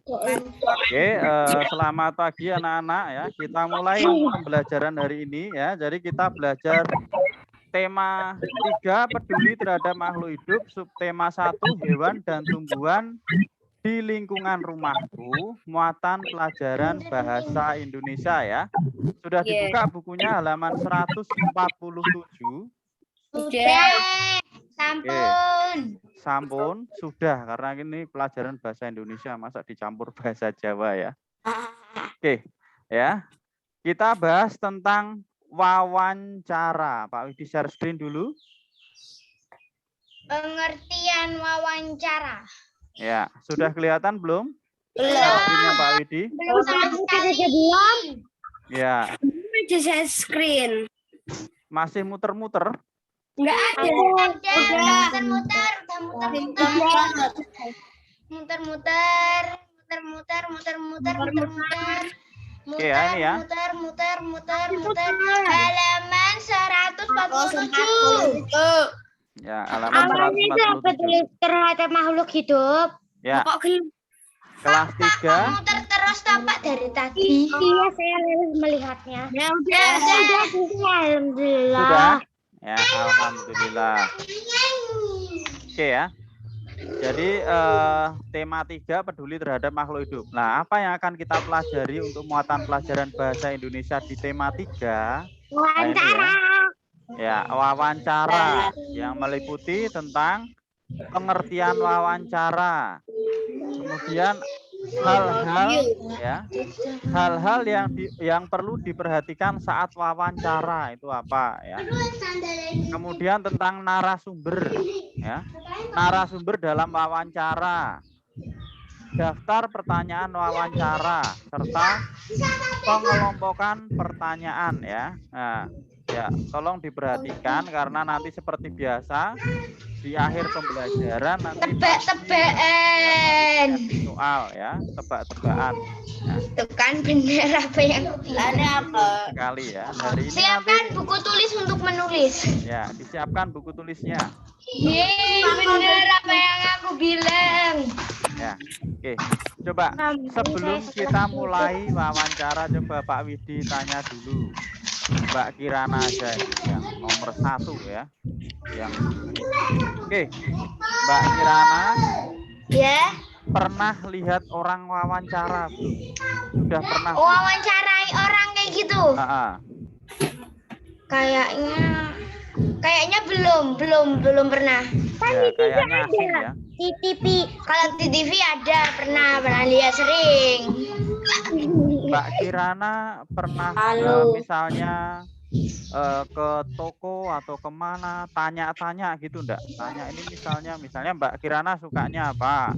Oke, selamat pagi anak-anak ya. Kita mulai pembelajaran hari ini ya. Jadi kita belajar tema 3 peduli terhadap makhluk hidup, subtema 1 hewan dan tumbuhan di lingkungan rumahku, muatan pelajaran bahasa Indonesia ya. Sudah dibuka bukunya halaman 147. Sudah. Sampun. Sampun, sudah karena ini pelajaran bahasa Indonesia, masa dicampur bahasa Jawa ya. Oke, ya. Kita bahas tentang wawancara. Pak Widi share screen dulu. Pengertian wawancara. Ya, sudah kelihatan belum? Belum. Screen-nya Pak Widi. Belum sama sekali. Belum. Ya. Share screen. Masih muter-muter. Enggak ada. Muter-muter. Oke ya, ini ya. Muter. Halaman 147. Ya, halaman 147. Terhadap makhluk hidup. Ya. Kelas 3. Muter terus tampak dari tadi. Iya, saya melihatnya. Ya udah. Alhamdulillah. Sudah? Ya, alhamdulillah. Oke ya. Jadi tema 3 peduli terhadap makhluk hidup. Nah, apa yang akan kita pelajari untuk muatan pelajaran bahasa Indonesia di tema 3? Wawancara. Ya, wawancara yang meliputi tentang pengertian wawancara. Kemudian hal-hal yang perlu diperhatikan saat wawancara itu apa ya. Kemudian tentang narasumber ya. Narasumber dalam wawancara. Daftar pertanyaan wawancara serta pengelompokan pertanyaan ya. Nah, ya, tolong diperhatikan karena nanti seperti biasa di akhir pembelajaran nanti tebak-tebakan soal ya, tebak-tebakan. Nah, itu kan bener apa yang apa sekali ya. Hari ini siapkan nanti, buku tulis untuk menulis. Ya, disiapkan buku tulisnya. Yeay, bener apa yang aku bilang. Ya, oke. Coba sebelum kita mulai wawancara, coba Pak Widi tanya dulu. Mbak Kirana aja yang nomor 1 ya. Yang oke, Mbak Kirana. Ya. Pernah lihat orang wawancara belum? Sudah pernah? Wawancarai orang kayak gitu? Kayaknya belum pernah. Ya, kayaknya asing ya. Di TV. Kalau di TV ada, pernah lihat sering. Mbak Kirana pernah misalnya ke toko atau kemana tanya-tanya gitu enggak? Tanya ini misalnya Mbak Kirana sukanya apa?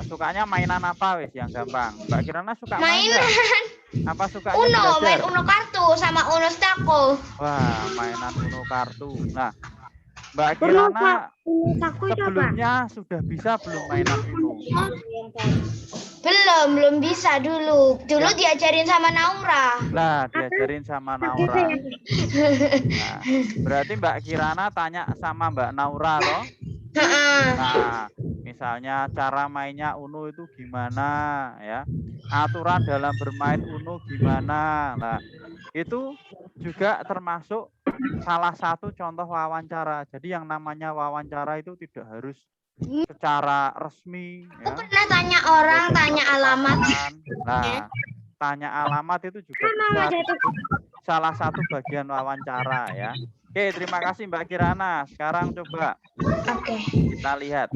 Sukanya mainan apa wes yang gampang? Mbak Kirana suka mainan. Apa sukanya Uno, belajar? main Uno kartu sama Uno stako. Wah, mainan Uno kartu. Nah, Mbak Kirana sebelumnya sudah bisa belum mainan Uno? Belum bisa dulu. Dulu diajarin sama Naura. Lah, diajarin sama Naura. Nah, berarti Mbak Kirana tanya sama Mbak Naura loh. Nah, misalnya cara mainnya Uno itu gimana ya? Aturan dalam bermain Uno gimana? Nah, itu juga termasuk salah satu contoh wawancara. Jadi yang namanya wawancara itu tidak harus secara resmi ya. Aku pernah tanya orang, tanya alamat. Nah, tanya alamat itu juga bisa salah satu bagian wawancara ya. Oke, terima kasih Mbak Kirana. Sekarang coba kita lihat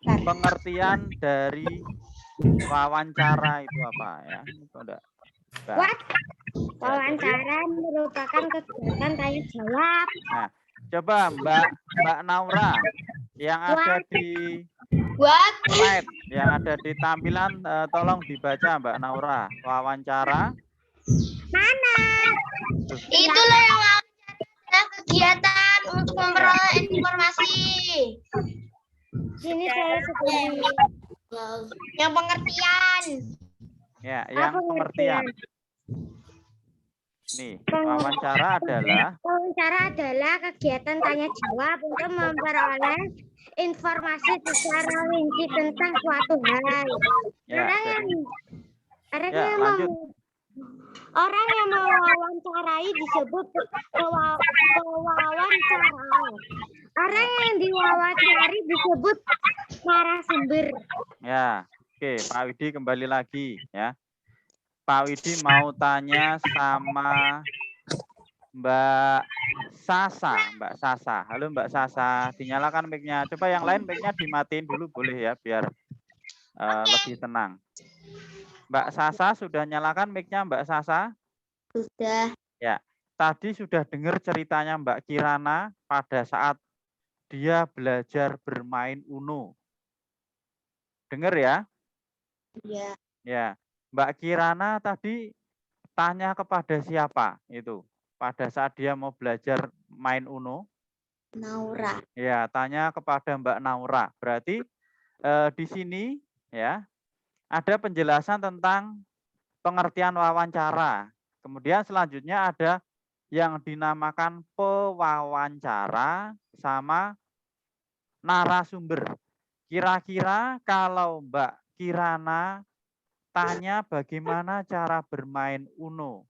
pengertian dari wawancara itu apa ya. Wawancara merupakan kegiatan tanya jawab. Nah, coba Mbak Naura yang ada di slide, yang ada di tampilan, tolong dibaca Mbak Naura. Wawancara. Mana? Itulah yang kegiatan untuk memperoleh informasi. Sini saya seperti yang pengertian. Ya, yang pengertian. Nih, wawancara adalah kegiatan tanya jawab untuk memperoleh informasi secara rinci tentang suatu hal. Ya, Orang lanjut. orang yang mewawancarai disebut pewawancara. Orang yang diwawancari disebut narasumber. Ya, oke, Pak Widi kembali lagi ya. Pak Widi mau tanya sama Mbak Sasa. Mbak Sasa. Halo Mbak Sasa, dinyalakan mic-nya. Coba yang lain mic-nya dimatiin dulu boleh ya, biar lebih tenang. Mbak Sasa sudah nyalakan mic-nya Mbak Sasa? Sudah. Ya, tadi sudah dengar ceritanya Mbak Kirana pada saat dia belajar bermain Uno. Dengar ya? Iya. Ya, Mbak Kirana tadi tanya kepada siapa itu pada saat dia mau belajar main Uno? Naura. Ya, tanya kepada Mbak Naura. Berarti di sini ya ada penjelasan tentang pengertian wawancara. Kemudian selanjutnya ada yang dinamakan pewawancara sama narasumber. Kira-kira kalau Mbak Kirana tanya bagaimana cara bermain Uno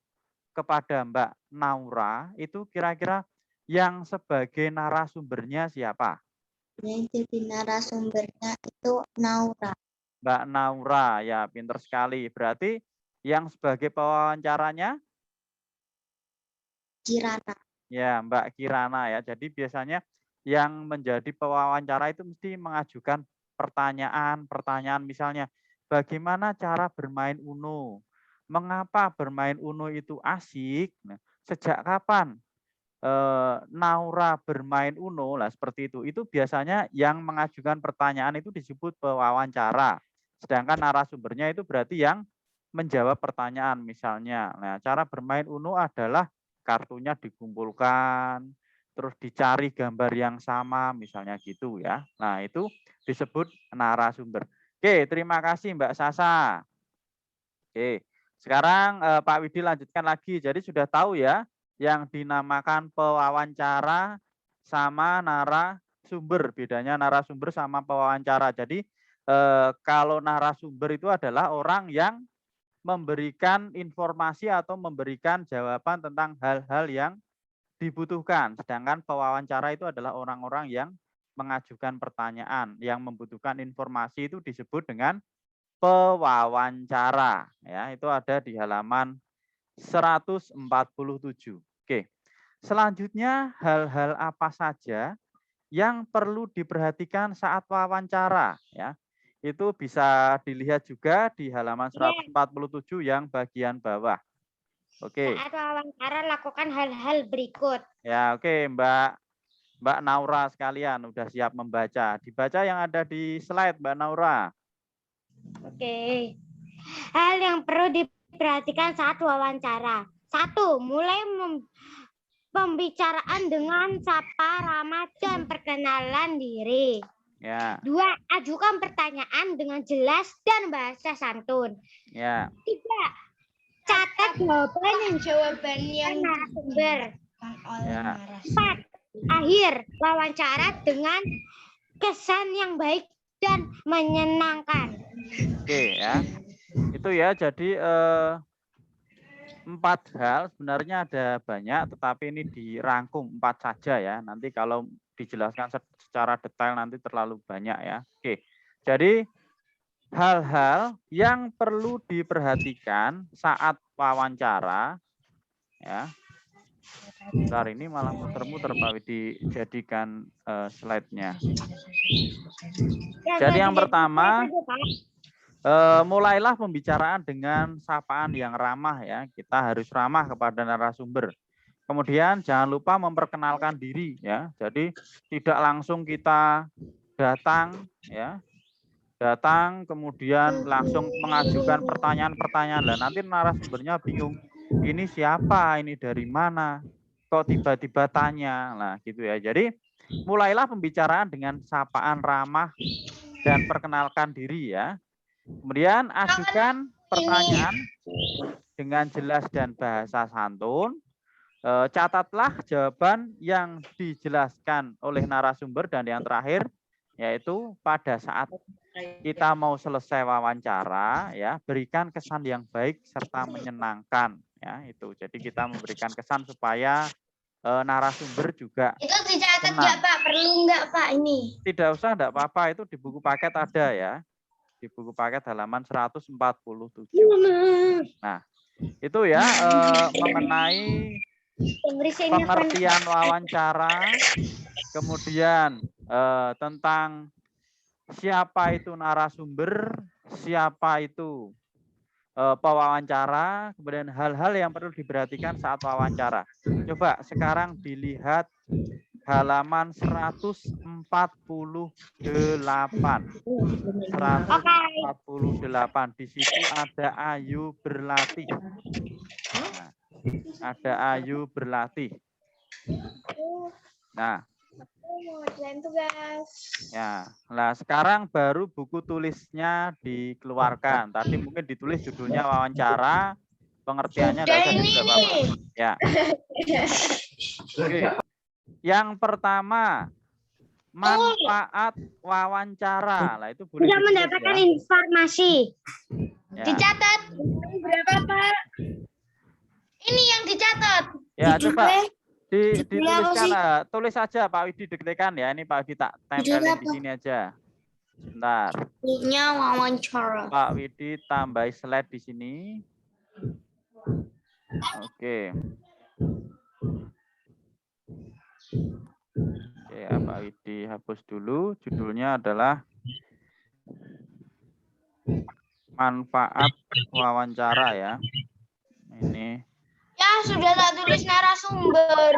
kepada Mbak Naura, itu kira-kira yang sebagai narasumbernya siapa? Yang jadi narasumbernya itu Naura. Mbak Naura, ya pinter sekali. Berarti yang sebagai pewawancaranya? Kirana. Ya, Mbak Kirana ya. Jadi biasanya yang menjadi pewawancara itu mesti mengajukan pertanyaan misalnya, bagaimana cara bermain Uno? Mengapa bermain Uno itu asik? Nah, sejak kapan Naura bermain Uno? Lah seperti itu. Itu biasanya yang mengajukan pertanyaan itu disebut pewawancara. Sedangkan narasumbernya itu berarti yang menjawab pertanyaan misalnya. Nah, cara bermain Uno adalah kartunya dikumpulkan, terus dicari gambar yang sama, misalnya gitu ya. Nah, itu disebut narasumber. Oke, terima kasih Mbak Sasa. Oke, sekarang Pak Widi lanjutkan lagi. Jadi sudah tahu ya, yang dinamakan pewawancara sama narasumber. Bedanya narasumber sama pewawancara. Jadi kalau narasumber itu adalah orang yang memberikan informasi atau memberikan jawaban tentang hal-hal yang dibutuhkan. Sedangkan pewawancara itu adalah orang-orang yang mengajukan pertanyaan, yang membutuhkan informasi itu disebut dengan pewawancara. Ya, itu ada di halaman 147. Oke. Selanjutnya hal-hal apa saja yang perlu diperhatikan saat wawancara ya. Itu bisa dilihat juga di halaman 147 yang bagian bawah. Oke. Saat wawancara lakukan hal-hal berikut. Ya, oke Mbak Naura sekalian udah siap membaca. Dibaca yang ada di slide Mbak Naura. Oke. Hal yang perlu diperhatikan saat wawancara. 1. Mulai pembicaraan dengan sapa, ramah, dan perkenalan diri. Ya. 2. Ajukan pertanyaan dengan jelas dan bahasa santun. Ya. 3. Catat jawaban yang narasumber. Ya. 4. Akhir wawancara dengan kesan yang baik dan menyenangkan. Oke ya. Itu ya, jadi 4 hal, sebenarnya ada banyak, tetapi ini dirangkum 4 saja ya. Nanti kalau dijelaskan secara detail nanti terlalu banyak ya. Oke, jadi hal-hal yang perlu diperhatikan saat wawancara ya. Bentar, ini malah muter-muter Pak Widi, dijadikan slide-nya. Jadi yang pertama, mulailah pembicaraan dengan sapaan yang ramah ya. Kita harus ramah kepada narasumber. Kemudian jangan lupa memperkenalkan diri ya. Jadi tidak langsung kita datang ya. Datang kemudian langsung mengajukan pertanyaan-pertanyaan. Lah nanti narasumbernya bingung. Ini siapa? Ini dari mana? Kok tiba-tiba tanya? Nah, gitu ya. Jadi mulailah pembicaraan dengan sapaan ramah dan perkenalkan diri ya. Kemudian ajukan pertanyaan dengan jelas dan bahasa santun. Catatlah jawaban yang dijelaskan oleh narasumber, dan yang terakhir yaitu pada saat kita mau selesai wawancara, ya berikan kesan yang baik serta menyenangkan, ya itu. Jadi kita memberikan kesan supaya narasumber juga Itu dicatat senang. nggak Pak? Perlu nggak Pak ini? Tidak usah, enggak apa-apa, itu di buku paket ada ya. Di buku paket halaman 147. Nah, itu ya mengenai pengertian wawancara, kemudian tentang siapa itu narasumber, siapa itu pewawancara, kemudian hal-hal yang perlu diperhatikan saat wawancara. Coba sekarang dilihat halaman 148. 148. Di situ ada Ayu berlatih. Nah, ada Ayu berlatih. Nah, ya, nah sekarang baru buku tulisnya dikeluarkan. Tadi mungkin ditulis judulnya wawancara, pengertiannya enggak usah juga apa-apa. Ya. Oke. Yang pertama, manfaat wawancara. Lah itu boleh Bisa mendapatkan informasi. Ya. Dicatat. Berapa Pak? Ini yang dicatat. Ya, coba dituliskan, tulis aja Pak Widi, deg-degan ya. Ini Pak Widi tak tempelin di sini aja. Sebentar. Judulnya wawancara. Pak Widi tambah slide di sini. Oke. Oke, ya, Pak Widi hapus dulu. Judulnya adalah manfaat wawancara ya. Ini. Ya, sudah tak tulis narasumber.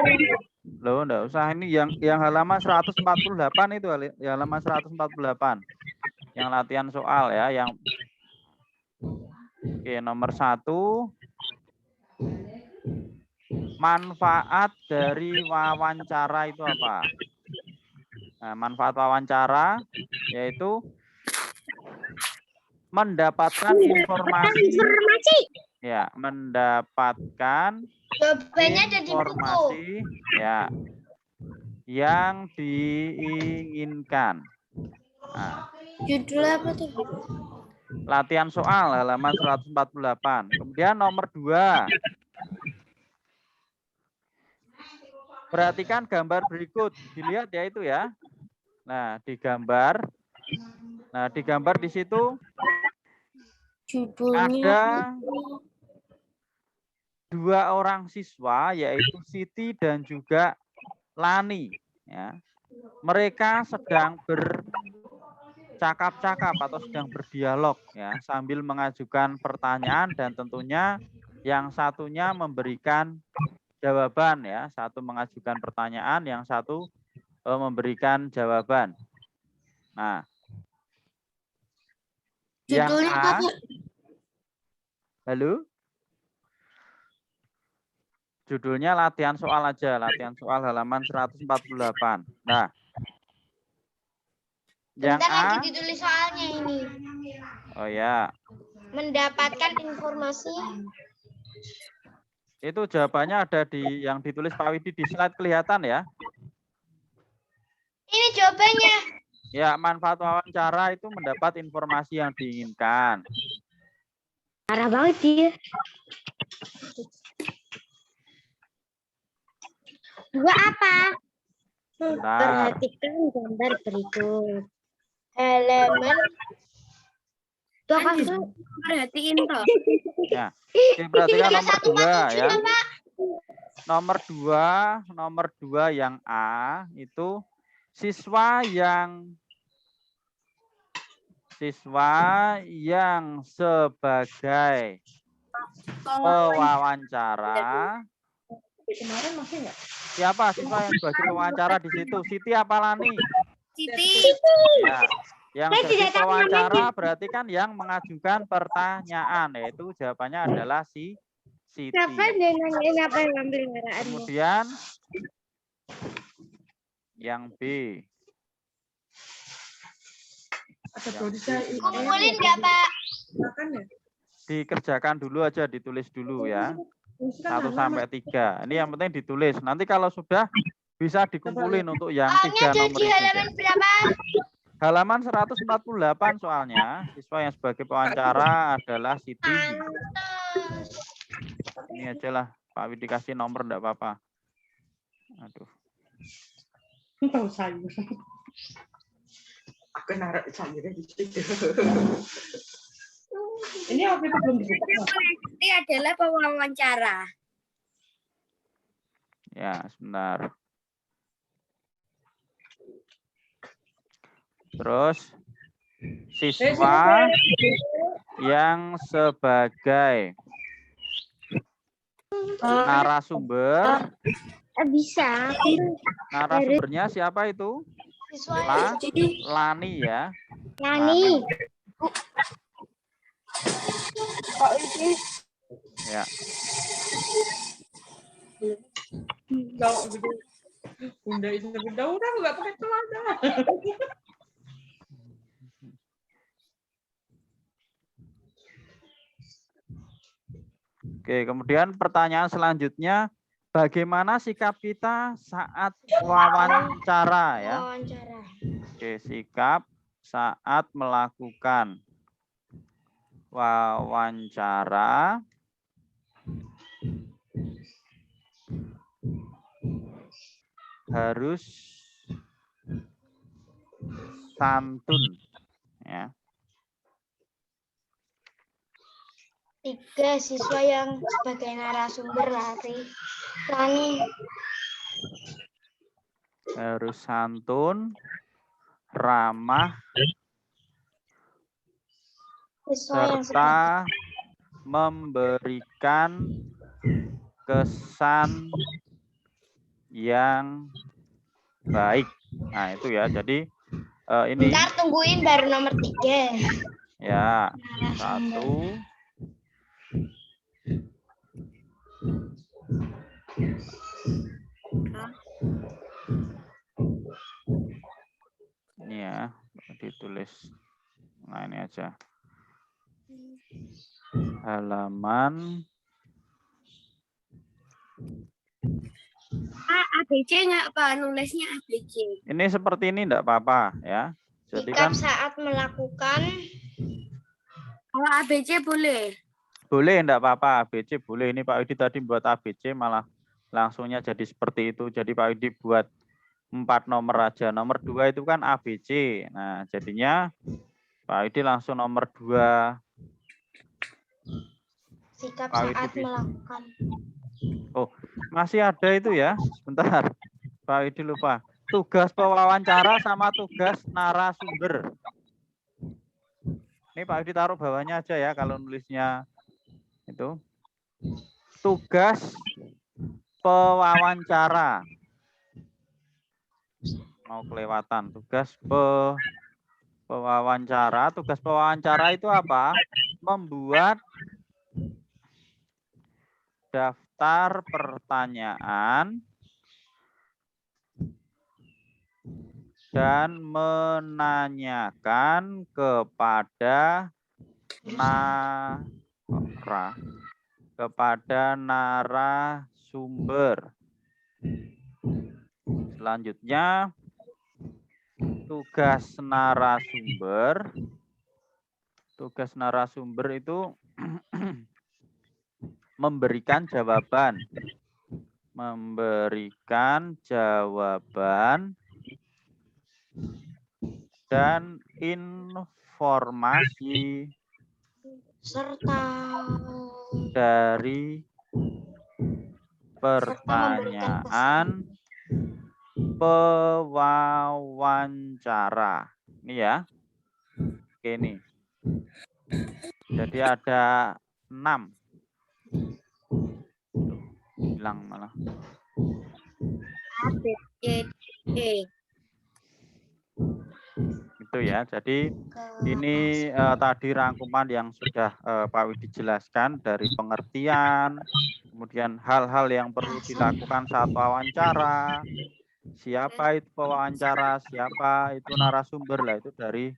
Loh, enggak usah, ini yang halaman 148 itu, halaman 148. Yang latihan soal ya, yang oke, nomor 1. Manfaat dari wawancara itu apa? Nah, manfaat wawancara yaitu mendapatkan informasi. Ya, mendapatkan Jawabannya ada di buku. informasi ya yang diinginkan. Nah, Judulnya apa tuh? latihan soal halaman 148. Kemudian nomor 2. Perhatikan gambar berikut. Dilihat ya itu ya. Nah, digambar. Nah, digambar di situ ada 2 orang siswa, yaitu Siti dan juga Lani. Ya. Mereka sedang bercakap-cakap atau sedang berdialog ya, sambil mengajukan pertanyaan dan tentunya yang satunya memberikan jawaban ya. Satu mengajukan pertanyaan, yang satu memberikan jawaban. Nah, yang A. Halo? Judulnya latihan soal aja, latihan soal halaman 148. Nah, yang Bentar A. lagi ditulis soalnya ini. Oh ya. Mendapatkan informasi. Itu jawabannya ada di yang ditulis Pak Widi di slide, kelihatan ya. Ini jawabannya. Ya, manfaat wawancara itu mendapat informasi yang diinginkan. Parah banget dia. 2 apa? Bentar. Perhatikan gambar berikut. Halaman. Tuh apa tuh? Perhatiin toh. Ya. Oke, perhatikan nomor 2 ya. Pak. Nomor 2 yang A itu siswa yang sebagai pewawancara. Siapa siswa yang sebagai pewawancara di situ? Siti apa Lani? Siti. Ya. Yang jadi pewawancara berarti kan yang mengajukan pertanyaan, yaitu jawabannya adalah Siti. Kemudian yang B. Kumpulin nggak Pak? Dikerjakan dulu aja, ditulis dulu ya. 1 sampai 3. Ini yang penting ditulis. Nanti kalau sudah bisa dikumpulin untuk yang 3 nomor di itu. halaman berapa? Halaman 148 soalnya. Siswa yang sebagai pewawancara adalah Siti. Ini aja lah. Pak Widi kasih nomor enggak apa-apa. Aduh. Tahu sayur. Aku naruh sayurnya di situ. Ini waktu itu belum dibuka. Ini adalah pewawancara. Ya, sebentar. Terus siswa yang sebagai narasumber. Bisa. Narasumbernya siapa itu? Lani ya. Lani. Ya. Kalau bunda itu udah nggak pakai celana. Oke, kemudian pertanyaan selanjutnya, bagaimana sikap kita saat wawancara ya? Wawancara. Oke, sikap saat melakukan wawancara harus santun ya. 3 siswa yang sebagai narasumber Lani. Harus santun, ramah, serta memberikan kesan yang baik. Nah, itu ya. Jadi ini. Bentar, tungguin baru nomor 3. Ya, 1. Ini ya, ditulis. Nah, ini aja. Halaman ABC nggak Pak? Nulisnya ABC. ini seperti ini enggak apa-apa ya. Jadi Sikap kan saat melakukan. Kalau ABC boleh. boleh enggak apa-apa, ABC boleh. Ini Pak Widi tadi buat ABC malah langsungnya jadi seperti itu. Jadi Pak Widi buat 4 nomor aja. Nomor 2 itu kan ABC. Nah, jadinya Pak Widi langsung nomor 2. Sikap Pak saat Widi. melakukan. Oh, masih ada itu ya. Sebentar. Pak Widi lupa. Tugas pewawancara sama tugas narasumber. Ini Pak Widi taruh bawahnya aja ya kalau nulisnya itu. Tugas pewawancara. Mau kelewatan. Tugas pewawancara. Tugas pewawancara itu apa? Membuat daftar pertanyaan dan menanyakan kepada narasumber. Selanjutnya tugas narasumber itu memberikan jawaban dan informasi Serta dari pertanyaan pewawancara. Ini ya. Oke, ini. Jadi ada 6. Hilang malah. Itu ya. Jadi ini tadi rangkuman yang sudah Pak Widi jelaskan dari pengertian, kemudian hal-hal yang perlu dilakukan saat wawancara, siapa itu pewawancara, siapa itu narasumber lah, itu dari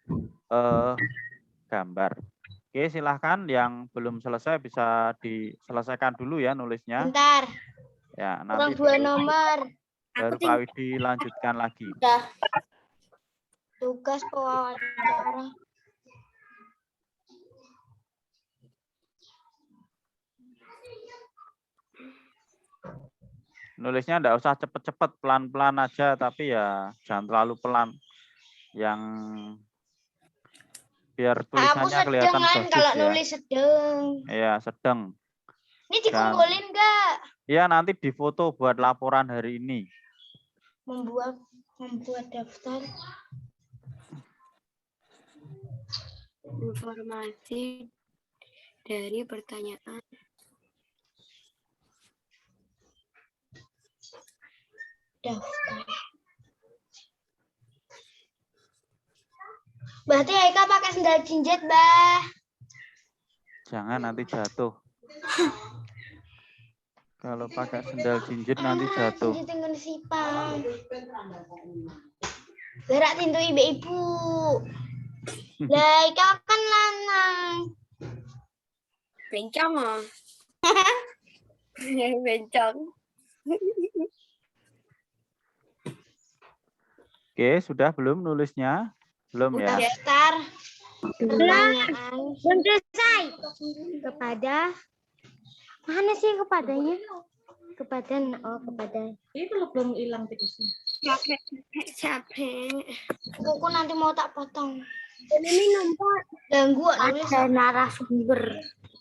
gambar. Oke, silahkan yang belum selesai bisa diselesaikan dulu ya nulisnya. bentar. Ya, nanti Kurang 2 nomor. baru Pak Widi lanjutkan lagi. Udah. Tugas pewawancara. Nulisnya enggak usah cepet-cepet, pelan-pelan aja, tapi ya jangan terlalu pelan. Yang biar Aku tulisannya sedang kelihatan kan bagus kalau ya. nulis sedang. Iya, sedang. Ini dikumpulin nggak? Iya, nanti difoto buat laporan hari ini. Membuat daftar. Informasi dari pertanyaan. Daftar. Berarti Aika pakai sendal jinjit, Bah. Jangan nanti jatuh. Kalau pakai sendal jinjit nanti jatuh. Jinjit dengan sipang. Gerak tintu ibu-ibu. Lah, Aika kan lanang. Bencong ah. Bencong. Oke, sudah belum nulisnya? Belum ya? Daftar. Pertanyaan. Belum selesai. Kepada mana sih kepadanya? Kepada Itu lo belum hilang tikusnya. Capek. Kuku nanti mau tak potong. Ini nampak Ganggu nulis ada narasumber.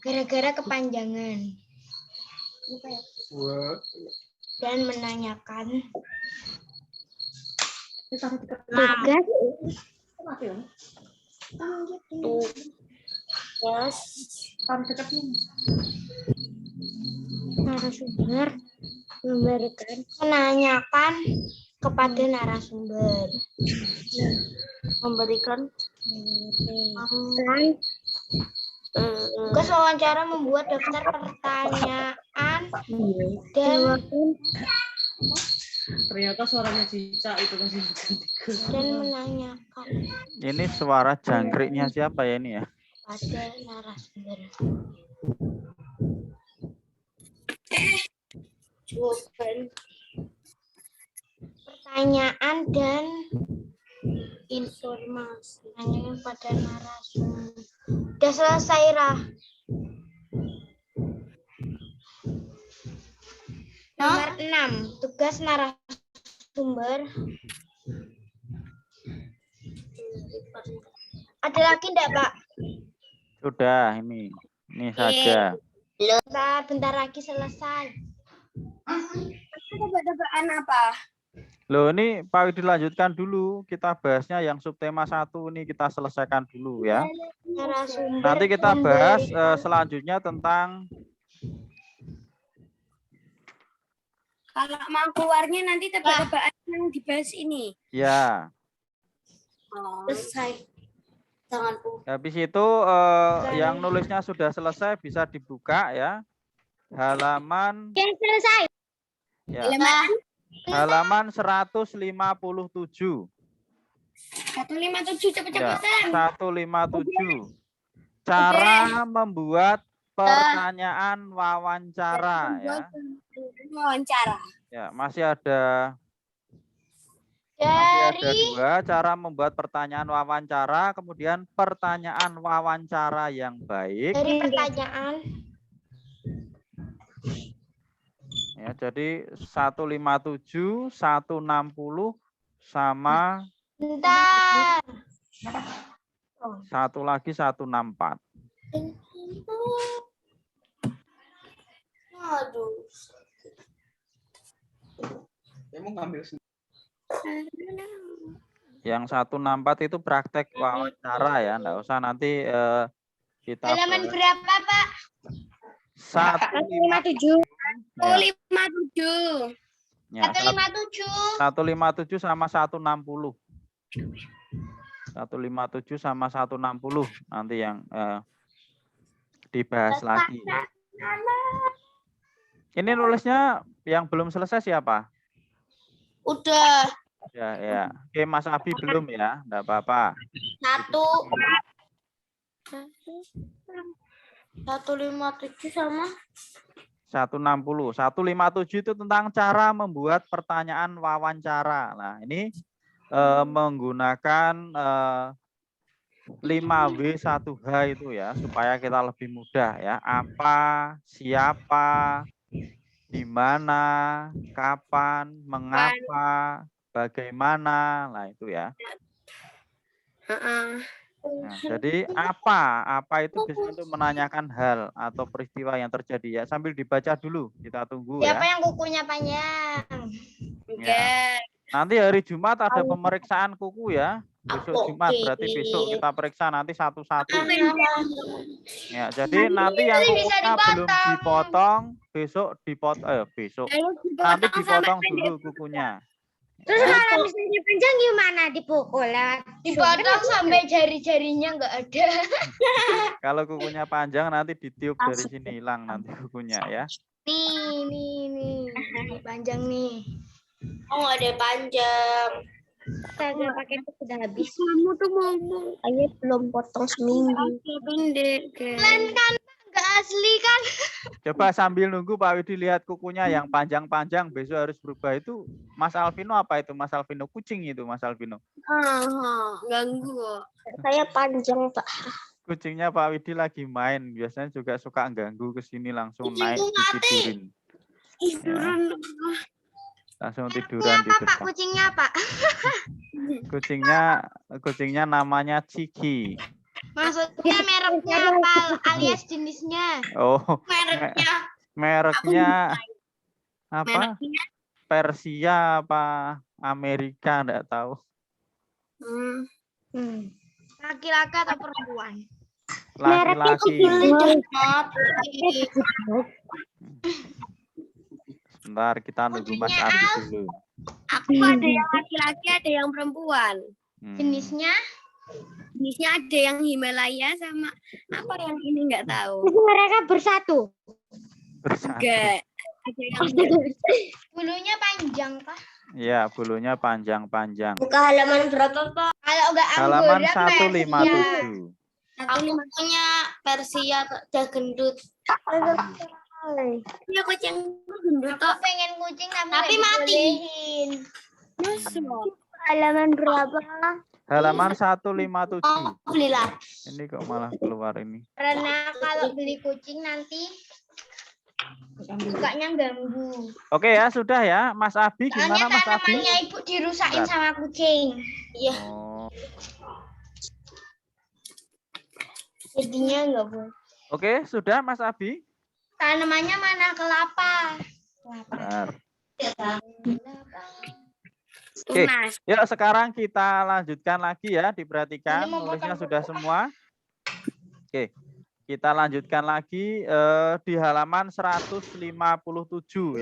gara-gara kepanjangan. Dan menanyakan. Tugas tugas narasumber memberikan Menanyakan kepada narasumber. memberikan Tugas wawancara membuat daftar pertanyaan dan Ternyata suaranya Cica itu masih bukan tikus. menanyakan Ini suara jangkriknya siapa ya ini ya? pada narasumber. jawaban Pertanyaan dan informasi. pertanyaan pada narasumber. Udah selesai, Rah. Nomor 6, tugas narasumber. Ada lagi enggak, Pak? Sudah ini saja. Bentar lagi selesai. Tebak-tebakan apa? Loh ini Pak dilanjutkan dulu. Kita bahasnya yang subtema 1 ini kita selesaikan dulu ya. Narasumber. Nanti kita bahas memberikan- selanjutnya tentang Kalau mau keluarnya nanti tebak-tebakan yang dibahas ini. ya. Oh, selesai. jangan lupa. Habis itu yang nulisnya sudah selesai bisa dibuka ya. Halaman yang selesai. ya, Halaman halaman 157. 157 Ya, cepet-cepetan. 157. Cara membuat pertanyaan wawancara ya. Wawancara. Ya, masih ada Dari dua cara membuat pertanyaan wawancara, kemudian pertanyaan wawancara yang baik. pertanyaan Ya, jadi 157, 160 sama bentar. satu lagi 164. Aduh. Kamu ngambil Yang 164 itu praktek wawancara ya, enggak usah nanti kita Halaman berapa, Pak? 157. 157. Ya, 157. 157 sama 160. 157 sama 160 nanti yang dibahas lagi. Ini nulisnya yang belum selesai siapa? Udah. Ya. Oke, Mas Abi belum ya? Enggak apa-apa. 157 sama 160. 157 itu tentang cara membuat pertanyaan wawancara. Nah, ini menggunakan 5W1H itu ya, supaya kita lebih mudah ya. Apa, siapa, di mana, kapan, mengapa, bagaimana. Nah, itu ya. Nah, jadi apa itu biasanya untuk menanyakan hal atau peristiwa yang terjadi ya. Sambil dibaca dulu, kita tunggu Siapa ya. yang kukunya panjang? Ya. Nanti hari Jumat ada pemeriksaan kuku ya. Besok Jumat berarti besok kita periksa nanti satu-satu. Ya, jadi nanti yang kukunya belum dipotong, besok dipotong besok. Nanti dipotong dulu kukunya. Terus kalau misalnya panjang gimana dipukul? Dipotong sampai jari-jarinya nggak ada. Kalau kukunya panjang nanti ditiup dari sini, hilang nanti kukunya ya. Nih, panjang nih. Oh, ada panjang. Saya pakai itu sudah habis. Kamu tuh ngomong. Ayo belum potong seminggu. Pendek. Kalian kan nggak asli kan? Coba sambil nunggu Pak Widi lihat kukunya yang panjang-panjang besok harus berubah itu. Mas Alvino apa itu? Mas Alvino kucing itu Mas Alvino. Ganggu. Saya panjang, Pak. Kucingnya Pak Widi lagi main, biasanya juga suka ganggu ke sini langsung naik ditidurin. Ya. Langsung tiduran di Apa Pak depan. kucingnya Pak? Kucingnya namanya Ciki. Maksudnya mereknya apa alias jenisnya? Oh, Mereknya. mereknya apa? Persia apa Amerika enggak tahu. Laki-laki atau perempuan? Laki-laki. Bentar kita nunggu Mas Ardi dulu. Aku ada yang laki-laki, ada yang perempuan. Jenisnya? Jenisnya ada yang Himalaya sama apa yang ini nggak tahu. Jadi mereka bersatu. Bersatu. Enggak. Ada yang Bulunya panjang Pak? Iya, bulunya panjang-panjang. buka halaman berapa, Pak? Kalau nggak Halaman Persia. 157. Aku punya Persia ada gendut. Iya kucing gendut Aku pengen kucing Tapi nggak mati. dibolehin. Halaman berapa? Halaman 157. Belilah. Ini kok malah keluar ini. Karena kalau beli kucing nanti sukanya ganggu. Oke ya, sudah ya. Mas Abi Soalnya gimana Mas Abi? tanamannya ibu dirusakin Bentar. sama kucing. Iya. Oh. Jadinya nggak boleh. Oke, sudah Mas Abi? Tanamannya mana? Kelapa. Bentar. Oke. Tunas. Yuk sekarang kita lanjutkan lagi ya, diperhatikan Ini mau nulisnya potong sudah semua. Oke. Kita lanjutkan lagi di halaman 157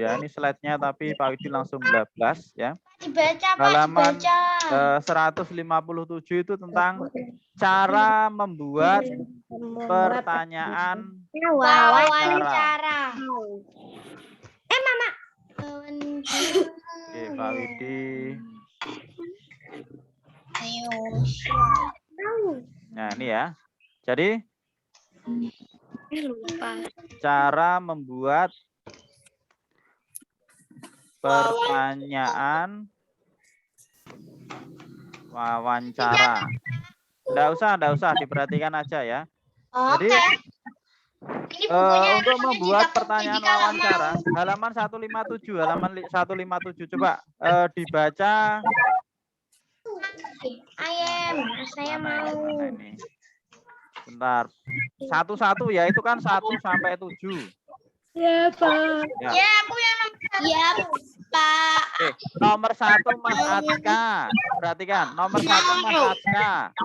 ya. Ini slide-nya tapi Pak Widi langsung bablas ya. Dibaca Pak, Halaman dibaca. 157 itu tentang cara membuat pertanyaan Wawancara. Mama. Oke, Pak Widi. Ayo. Nah, ini ya. Jadi Lupa. cara membuat pertanyaan wawancara. Enggak usah diperhatikan aja ya. Jadi Ini bukunya untuk namanya membuat Cita pertanyaan Putri kalau wawancara, mau. halaman 157 coba dibaca. Ayam, saya Mana mau. ini? Bentar. Satu-satu ya, itu kan 1 sampai 7. Ya, Pak. Ya. Ya, aku yang nomor satu. Ya, Pak. Nomor 1 Mas Atka. Perhatikan, nomor 1 Mas Atka.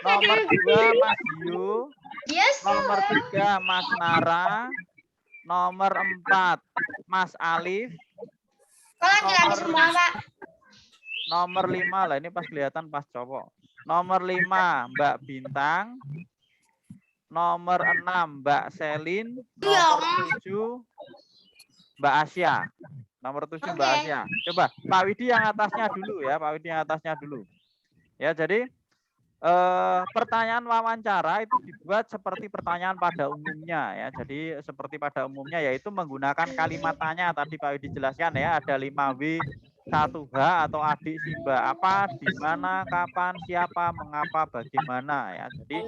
Nomor 2 Mas Yu. Yes. Nomor 3 Mas Nara. Nomor 4 Mas Alif. Kalau laki-laki semua, Pak. Nomor 5 lah, ini pas kelihatan pas cowok. Nomor 5 Mbak Bintang. Nomor 6 Mbak Selin. Nomor 7 Mbak Asia. Nomor 7 Mbak Oke. Asia. Coba Pak Widi yang atasnya dulu ya, Pak Widi yang atasnya dulu. Ya, jadi pertanyaan wawancara itu dibuat seperti pertanyaan pada umumnya ya. Jadi seperti pada umumnya yaitu menggunakan kalimat tanya tadi Pak Widi jelaskan ya, ada 5W 1H atau adik Simba. Apa, di mana, kapan, siapa, mengapa, bagaimana ya. Jadi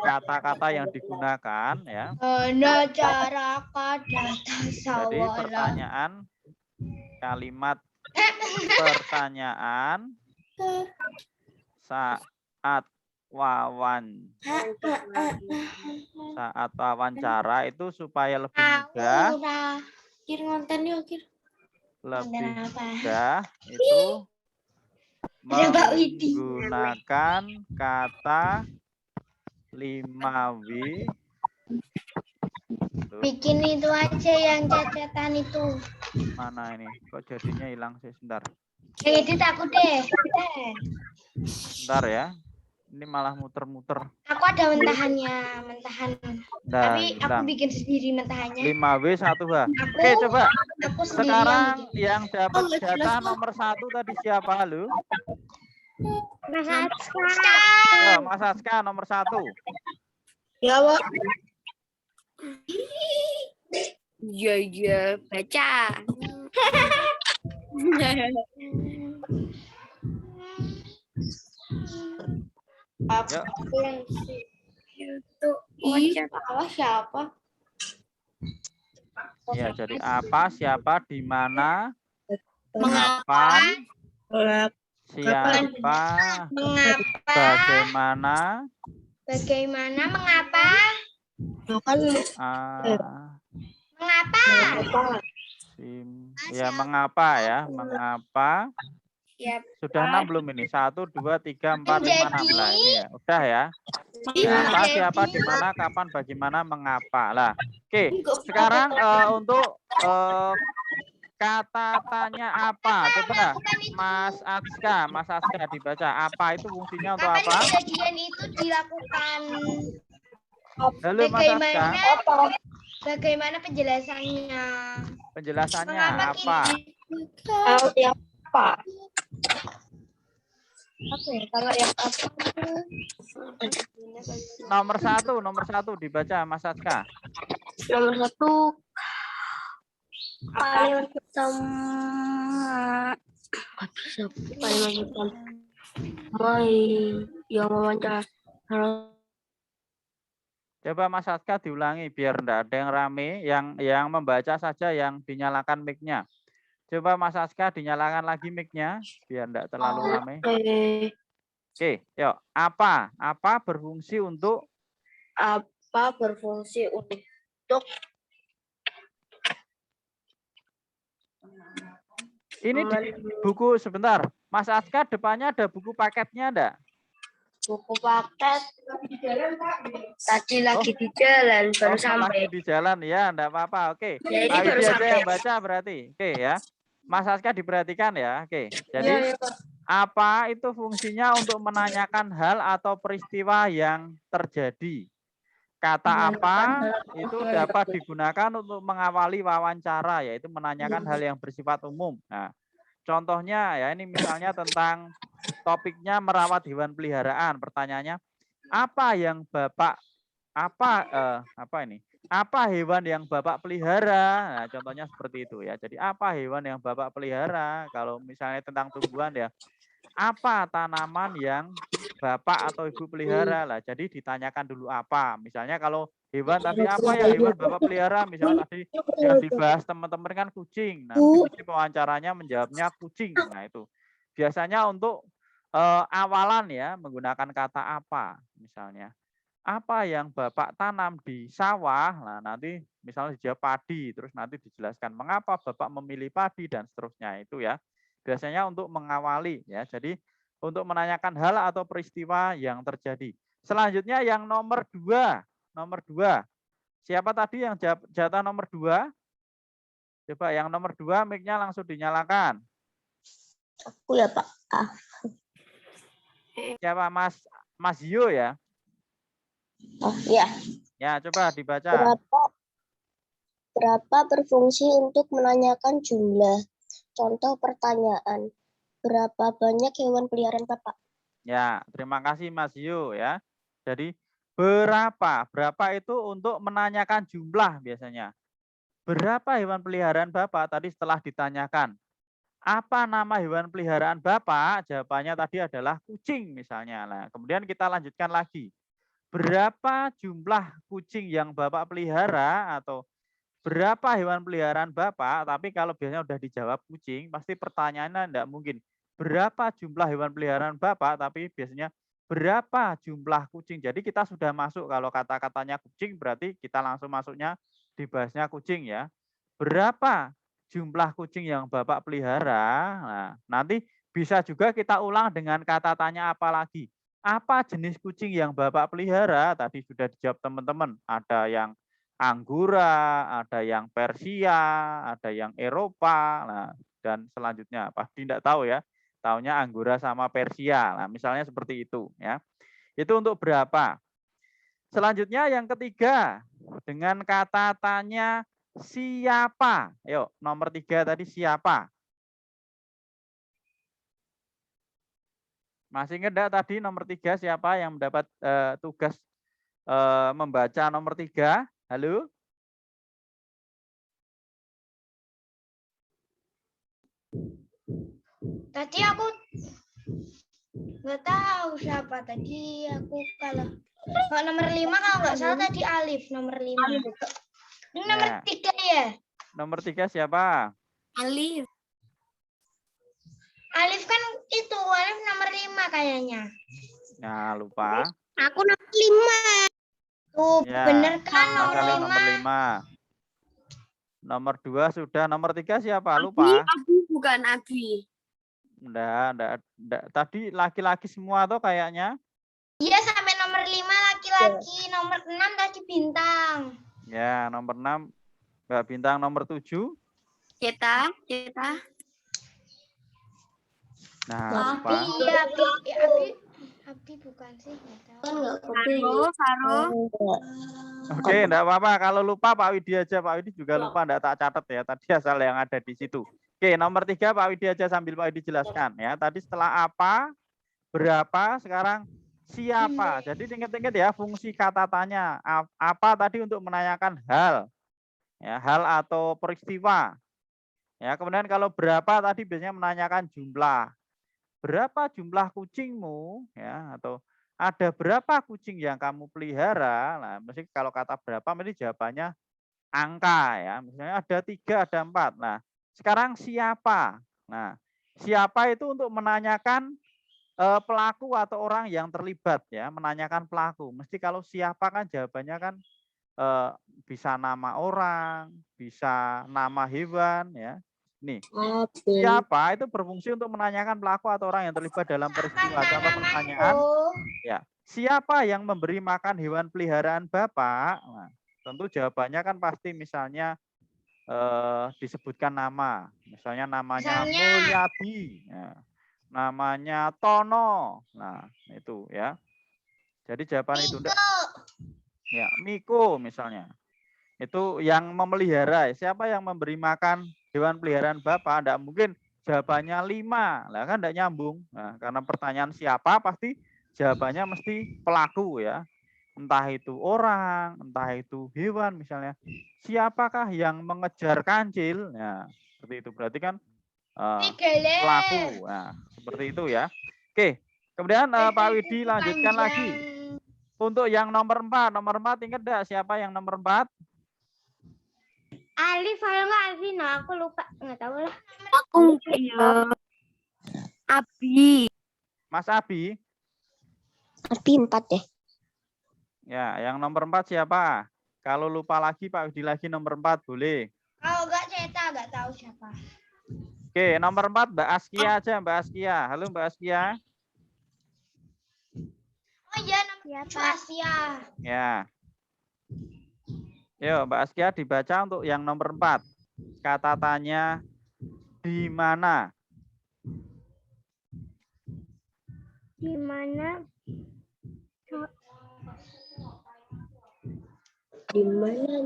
kata-kata yang digunakan ya. Mana cara kata Jadi pertanyaan, kalimat pertanyaan saat wawancara itu supaya lebih mudah. Lebih mudah itu menggunakan kata 5W. Bikin itu aja yang catatan itu. Mana ini? Kok jadinya hilang sih? Sebentar. Yang itu takut deh. Sebentar ya. Ini malah muter-muter. Aku ada mentahannya, mentahan. Tapi aku bikin sendiri mentahannya. 5W 1H. Oke, coba. Sekarang yang dapat jatah nomor 1 tadi siapa lu? Mas Aska. Ya, Mas Aska nomor 1. Ya, Pak. Iya, baca. Yuk. Siapa? Ya, jadi apa, siapa, di mana, mengapa, siapa, bagaimana, Mengapa? Ya, mengapa ya, mengapa. Sudah 6 belum ini? 1, 2, 3, 4, 5, 6 lah ini ya. Udah ya. Apa, siapa, di mana, kapan, bagaimana, mengapa lah. Oke, sekarang untuk kata tanya apa? Coba Mas Aska dibaca. Apa itu fungsinya untuk apa? Kejadian itu dilakukan. Halo Mas Aska. Bagaimana penjelasannya? Penjelasannya Mengapa apa? Kalau yang apa? Nomor satu dibaca Mas Aska. Nomor 1 paling pertama yang wawancara. Coba Mas Aska diulangi biar enggak ada yang rame, yang membaca saja yang dinyalakan mic-nya. Coba Mas Aska dinyalakan lagi mic-nya biar enggak terlalu rame. Oke, yuk. Apa berfungsi untuk ini di buku sebentar. Mas Aska depannya ada buku paketnya enggak? Buku paket tadi lagi di jalan baru sampai. Lagi di jalan ya, enggak apa-apa. Oke. Ya, ini baru Aja sampai. yang baca berarti. Oke ya. Mas Aska diperhatikan ya. Oke. Jadi apa itu fungsinya untuk menanyakan hal atau peristiwa yang terjadi. Kata apa itu dapat digunakan untuk mengawali wawancara, yaitu menanyakan hal yang bersifat umum. Nah, contohnya ya ini misalnya tentang topiknya merawat hewan peliharaan. Pertanyaannya, apa hewan yang Bapak pelihara? Nah, contohnya seperti itu ya. Jadi apa hewan yang Bapak pelihara? Kalau misalnya tentang tumbuhan ya, apa tanaman yang Bapak atau Ibu pelihara lah. Jadi ditanyakan dulu apa. Misalnya kalau hewan tadi apa ya hewan Bapak pelihara? Misalnya tadi yang dibahas teman-teman kan kucing. Nah, mesti pewawancaranya menjawabnya kucing. Nah, itu biasanya untuk awalan ya menggunakan kata apa. Misalnya apa yang Bapak tanam di sawah? Nah, nanti misalnya dijawab padi, terus nanti dijelaskan mengapa Bapak memilih padi dan seterusnya itu ya. Biasanya untuk mengawali ya. Jadi untuk menanyakan hal atau peristiwa yang terjadi. Selanjutnya yang nomor 2. Nomor 2. Siapa tadi yang jatah nomor 2? Coba yang nomor 2 mic-nya langsung dinyalakan. Aku ya, Pak. Siapa Mas Yo ya? Oh, ya. Ya, coba dibaca. Berapa berfungsi untuk menanyakan jumlah? Contoh pertanyaan. Berapa banyak hewan peliharaan Bapak? Ya, terima kasih Mas Yo ya. Jadi berapa? Berapa itu untuk menanyakan jumlah biasanya. Berapa hewan peliharaan Bapak tadi setelah ditanyakan? apa nama hewan peliharaan Bapak? Jawabannya tadi adalah kucing misalnya. Nah, kemudian kita lanjutkan lagi. Berapa jumlah kucing yang Bapak pelihara atau berapa hewan peliharaan Bapak? Tapi kalau biasanya udah dijawab kucing, pasti pertanyaannya enggak mungkin. Berapa jumlah hewan peliharaan Bapak? Tapi biasanya berapa jumlah kucing. Jadi kita sudah masuk kalau kata-katanya kucing berarti kita langsung masuknya dibahasnya kucing ya. Berapa jumlah kucing yang Bapak pelihara? Nah, nanti bisa juga kita ulang dengan kata tanya apa lagi. Apa jenis kucing yang Bapak pelihara? Tadi sudah dijawab teman-teman. Ada yang Anggura, ada yang Persia, ada yang Eropa. Nah, dan selanjutnya pasti tidak tahu ya. Taunya Anggura sama Persia. Nah, misalnya seperti itu ya. Itu untuk berapa? Selanjutnya yang ketiga dengan kata tanya siapa? Yuk, nomor 3 tadi siapa? Masih ingat enggak tadi nomor 3 siapa yang mendapat tugas membaca nomor 3? Halo? Tadi aku nggak tahu siapa tadi. Aku kalau nomor 5 kalau nggak salah tadi Alif nomor 5. Ini nomor 3 ya? Nomor 3 siapa? Alif. Alif kan itu, Alif nomor 5 kayaknya. Nah, lupa. Aku nomor 5. Tuh, Ya, bener kan nomor kali 5. nomor 5. Nomor 2 sudah, nomor 3 siapa? Lupa. Abi bukan Abi. Enggak. Tadi laki-laki semua tuh kayaknya. Iya, sampai nomor 5 laki-laki, nomor 6 tadi Bintang. Ya, nomor 6 Mbak Bintang, nomor 7. Kita. Nah, lupa. Abi bukan sih, nggak Faro. tahu. Oke, enggak apa-apa. Kalau lupa Pak Widi aja. Pak Widi juga lupa, enggak tak catat ya. Tadi asal yang ada di situ. Oke, nomor 3 Pak Widi aja sambil Pak Widi jelaskan ya. Tadi setelah apa, berapa, sekarang siapa. Jadi ingat-ingat ya fungsi kata tanya. Apa tadi untuk menanyakan hal. Ya, hal atau peristiwa. Ya, kemudian kalau berapa tadi biasanya menanyakan jumlah. Berapa jumlah kucingmu ya, atau ada berapa kucing yang kamu pelihara. Nah, mesti kalau kata berapa mesti jawabannya angka ya. Misalnya ada 3, ada 4. Nah, sekarang siapa? Nah, siapa itu untuk menanyakan pelaku atau orang yang terlibat ya, menanyakan pelaku. Mesti kalau siapa kan jawabannya kan bisa nama orang, bisa nama hewan ya. Nih, siapa itu berfungsi untuk menanyakan pelaku atau orang yang terlibat dalam peristiwa. Contoh pertanyaan, ya, siapa yang memberi makan hewan peliharaan Bapak? Nah, tentu jawabannya kan pasti misalnya disebutkan nama. Misalnya namanya Mulyadi, ya, namanya Tono. Nah, itu ya. Jadi jawaban itu enggak. Ya, Miko misalnya. Itu yang memelihara. Siapa yang memberi makan hewan peliharaan Bapak? Enggak mungkin jawabannya 5. Lah kan enggak nyambung. Nah, karena pertanyaan siapa pasti jawabannya mesti pelaku ya. Entah itu orang, entah itu hewan misalnya. Siapakah yang mengejar kancil? Nah, seperti itu. Berarti kan pelaku. Nah, seperti itu ya. Oke. Kemudian Pak Widi lanjutkan lagi. Untuk yang nomor 4. Nomor 4 ingat enggak siapa yang nomor 4? Alif, kalau nggak Alvino, aku lupa, nggak tahu lah. Aku Abi. Mas Abi. Abi 4 deh. Ya, yang nomor 4 siapa? Kalau lupa lagi Pak Widi lagi nomor 4 boleh. Kalau nggak Ceta, nggak tahu siapa. Oke, nomor 4 Mbak Askia aja, Mbak Askia. Halo Mbak Askia. Oh iya, nomor Asia. Ya. Yuk, Mbak Askia dibaca untuk yang nomor 4. Kata tanya di mana? Di mana? Di mana?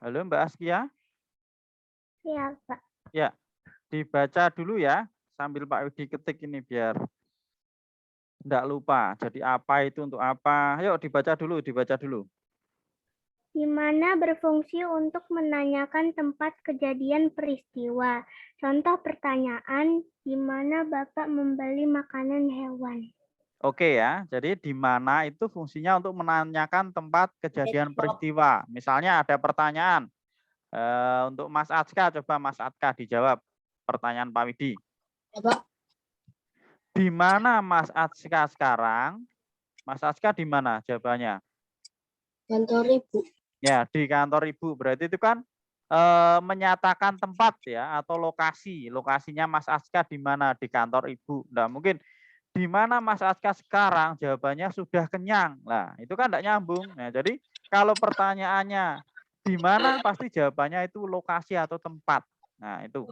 Halo Mbak Askia. Iya, Pak. Ya. dibaca dulu ya, sambil Pak Widi ketik ini biar enggak lupa. Jadi apa itu untuk apa? Ayo dibaca dulu, dibaca dulu. Di mana berfungsi untuk menanyakan tempat kejadian peristiwa. Contoh pertanyaan, di mana Bapak membeli makanan hewan? Oke ya, jadi di mana itu fungsinya untuk menanyakan tempat kejadian peristiwa. Misalnya ada pertanyaan untuk Mas Atska, coba Mas Atska dijawab pertanyaan Pak Widi. Di mana Mas Atska sekarang? Mas Atska di mana jawabannya? Kantor ibu. Ya, di kantor ibu. Berarti itu kan menyatakan tempat ya atau lokasi. Lokasinya Mas Atska di mana? Di kantor ibu. Nah, mungkin di mana Mas Atska sekarang? Jawabannya sudah kenyang. Nah, itu kan tidak nyambung. Nah, jadi kalau pertanyaannya di mana, pasti jawabannya itu lokasi atau tempat. Nah, itu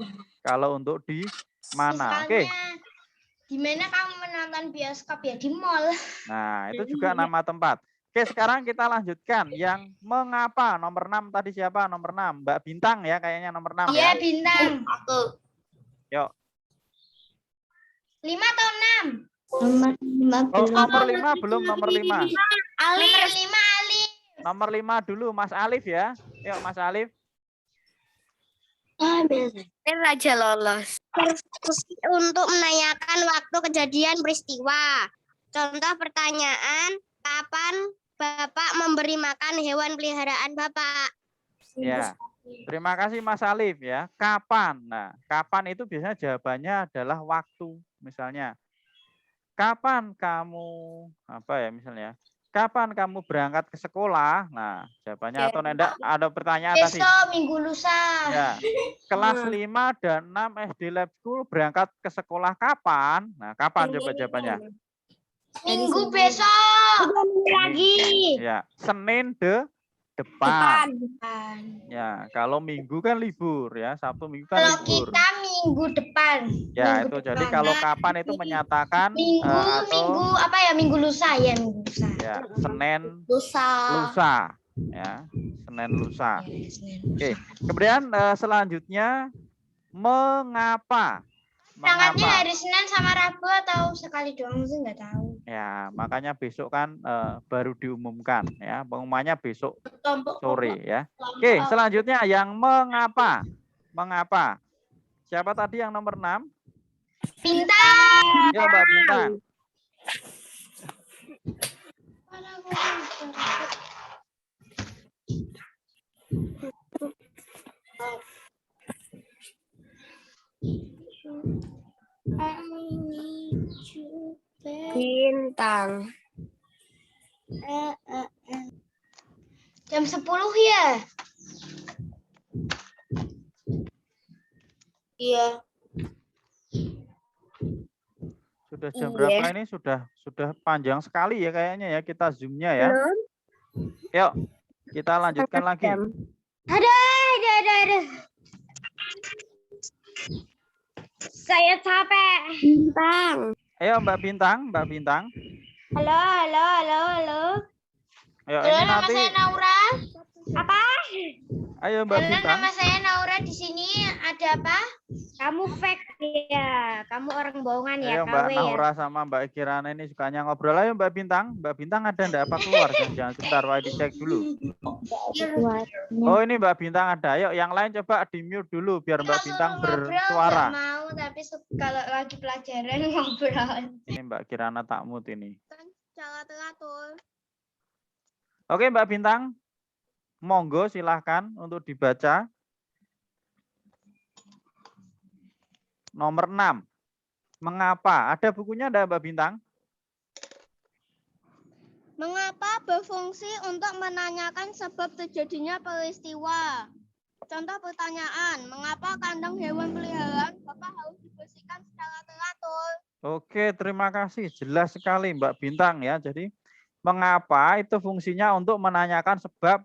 kalau untuk di mana. Oke. Di mana kamu menonton bioskop ya? Di mall. Nah, itu juga nama tempat. Oke, sekarang kita lanjutkan yang mengapa. Nomor 6 tadi siapa? Nomor 6. Mbak Bintang ya, kayaknya nomor 6 Iya, ya. Bintang. Aku. Yuk. 5 atau 6? Nomor 5 Oh, nomor 5 belum, nomor 5. Nomor 5 Alif. Nomor 5 dulu Mas Alif ya. Yuk Mas Alif. Raja lolos. Untuk menanyakan waktu kejadian peristiwa. Contoh pertanyaan, kapan Bapak memberi makan hewan peliharaan Bapak? Ya. Terima kasih Mas Alif ya. Kapan? Nah, kapan itu biasanya jawabannya adalah waktu. Misalnya, kapan kamu apa ya misalnya? Kapan kamu berangkat ke sekolah? Nah, jawabannya atau enggak ada pertanyaan tadi. Besok, minggu lusa. Ya. Kelas 5 dan 6 SD Lab School berangkat ke sekolah kapan? Nah, kapan coba jawabannya? Minggu besok. Lagi. Ya, Senin depan. Ya, kalau Minggu kan libur ya, Sabtu Minggu kan Kalau libur. kita minggu depan. Ya, Minggu itu jadi depan. kalau kapan itu menyatakan Minggu apa ya? Minggu lusa ya, minggu lusa. Ya, Senin Lusa. ya, Senin lusa. Oke, kemudian selanjutnya mengapa? Berangkatnya hari Senin sama Rabu atau sekali doang sih nggak tahu. Ya, makanya besok kan baru diumumkan ya, pengumumannya besok sore ya. Oke, selanjutnya yang mengapa? Mengapa? Siapa tadi yang nomor 6? Bintang. Ya, Mbak Bintang. Bintang. Jam 10 ya? Iya. Sudah jam berapa ini? Sudah panjang sekali ya kayaknya ya kita zoom-nya ya. Yuk, kita lanjutkan lagi. Ada. Saya capek. Bintang. Ayo Mbak Bintang. Halo. Ayo Halo, ini nama nanti. saya Naura. Apa? Ayo Mbak Halo, Bintang. nama saya Naura. Di sini ada apa? Kamu fake ya. Kamu orang bohongan ya, Ayo Mbak KW ya. Naura sama Mbak Kirana ini sukanya ngobrol. Ayo Mbak Bintang. Mbak Bintang ada enggak apa keluar? Jangan sebentar, Wah dicek dulu. Oh ini Mbak Bintang ada. Ayo yang lain coba di mute dulu biar Mbak Bintang bersuara. Nggak mau, tapi kalau lagi pelajaran ngobrol. Ini Mbak Kirana tak mute ini. Jangan teratur. Oke Mbak Bintang. Monggo silahkan untuk dibaca. Nomor 6. Mengapa? Ada bukunya enggak Mbak Bintang? Mengapa berfungsi untuk menanyakan sebab terjadinya peristiwa? Contoh pertanyaan, mengapa kandang hewan peliharaan Bapak harus dibersihkan secara teratur? Oke, terima kasih. Jelas sekali Mbak Bintang ya. Jadi mengapa itu fungsinya untuk menanyakan sebab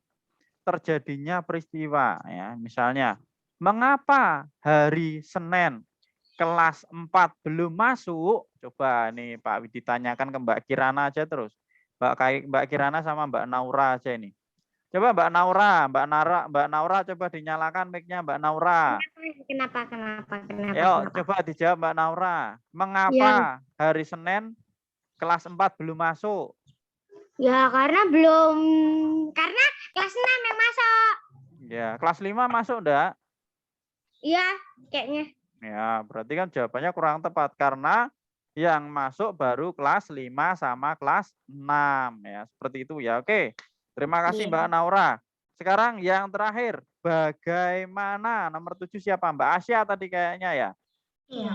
terjadinya peristiwa ya. Misalnya, mengapa hari Senin kelas 4 belum masuk? Coba nih Pak Widi tanyakan ke Mbak Kirana aja terus. Mbak Kirana sama Mbak Naura aja ini. Coba Mbak Naura coba dinyalakan mic-nya Mbak Naura. Kenapa? Ayo coba dijawab Mbak Naura. Mengapa hari Senin kelas 4 belum masuk? Ya karena kelas 6 yang masuk. Ya, kelas 5 masuk enggak? Iya, kayaknya. Ya, berarti kan jawabannya kurang tepat karena yang masuk baru kelas 5 sama kelas 6 ya. Seperti itu ya. Oke. Terima kasih Iya. Mbak Naura. Sekarang yang terakhir, bagaimana? Nomor 7 siapa? Mbak Asya tadi kayaknya ya. Iya.